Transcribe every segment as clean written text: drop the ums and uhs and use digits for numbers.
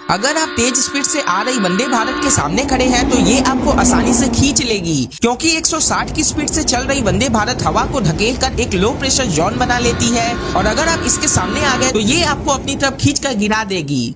अगर आप तेज स्पीड से आ रही वंदे भारत के सामने खड़े हैं तो ये आपको आसानी से खींच लेगी, क्योंकि 160 की स्पीड से चल रही वंदे भारत हवा को धकेलकर एक लो प्रेशर जोन बना लेती है और अगर आप इसके सामने आ गए तो ये आपको अपनी तरफ खींचकर गिरा देगी।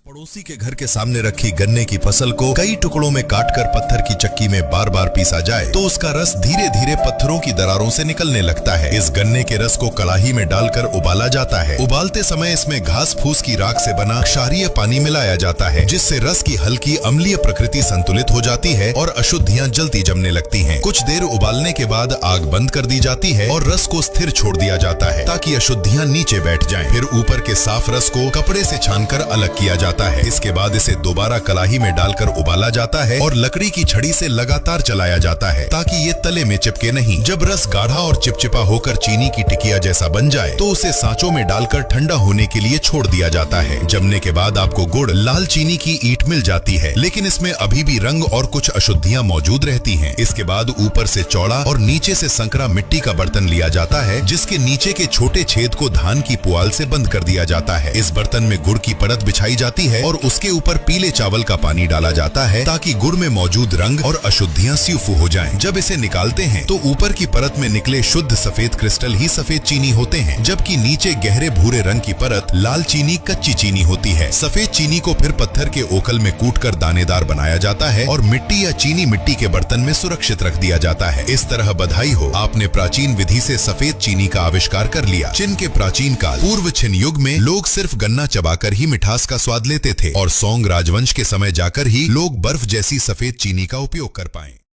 पड़ोसी के घर के सामने रखी गन्ने की फसल को कई टुकड़ों में काटकर पत्थर की चक्की में बार बार पीसा जाए तो उसका रस धीरे धीरे पत्थरों की दरारों से निकलने लगता है। इस गन्ने के रस को कड़ाही में डालकर उबाला जाता है। उबालते समय इसमें घास फूस की राख से बना क्षारीय पानी मिलाया जाता है, जिससे रस की हल्की अम्लीय प्रकृति संतुलित हो जाती है और अशुद्धियां जल्दी जमने लगती हैं। कुछ देर उबालने के बाद आग बंद कर दी जाती है और रस को स्थिर छोड़ दिया जाता है ताकि अशुद्धियां नीचे बैठ जाएं। फिर ऊपर के साफ रस को कपड़े से छानकर अलग किया जाता है। इसके बाद इसे दोबारा कड़ाही में डालकर उबाला जाता है और लकड़ी की छड़ी से लगातार चलाया जाता है ताकि ये तले में चिपके नहीं। जब रस गाढ़ा और चिपचिपा होकर चीनी की टिकिया जैसा बन जाए तो उसे सांचों में डालकर ठंडा होने के लिए छोड़ दिया जाता है। जमने के बाद आपको गुड़ लाल चीनी की ईंट मिल जाती है, लेकिन इसमें अभी भी रंग और कुछ अशुद्धियां मौजूद रहती हैं। इसके बाद ऊपर से चौड़ा और नीचे से संकरा मिट्टी का बर्तन लिया जाता है, जिसके नीचे के छोटे छेद को धान की पुआल से बंद कर दिया जाता है। इस बर्तन में गुड़ की परत बिछाई जाती है और उसके ऊपर पीले चावल का पानी डाला जाता है ताकि गुड़ में मौजूद रंग और अशुद्धियां स्यूफू हो जाएं। जब इसे निकालते हैं तो ऊपर की परत में निकले शुद्ध सफेद क्रिस्टल ही सफेद चीनी होते हैं, जबकि नीचे गहरे भूरे रंग की परत लाल चीनी कच्ची चीनी होती है। सफेद चीनी को फिर पत्थर के ओखल में कूटकर दानेदार बनाया जाता है और मिट्टी या चीनी मिट्टी के बर्तन में सुरक्षित रख दिया जाता है। इस तरह बधाई हो, आपने प्राचीन विधि से सफेद चीनी का आविष्कार कर लिया। चीन के प्राचीन काल पूर्व छिन युग में लोग सिर्फ गन्ना चबाकर ही मिठास का स्वाद लेते थे और सोंग राजवंश के समय जाकर ही लोग बर्फ जैसी सफेद चीनी का उपयोग कर पाए।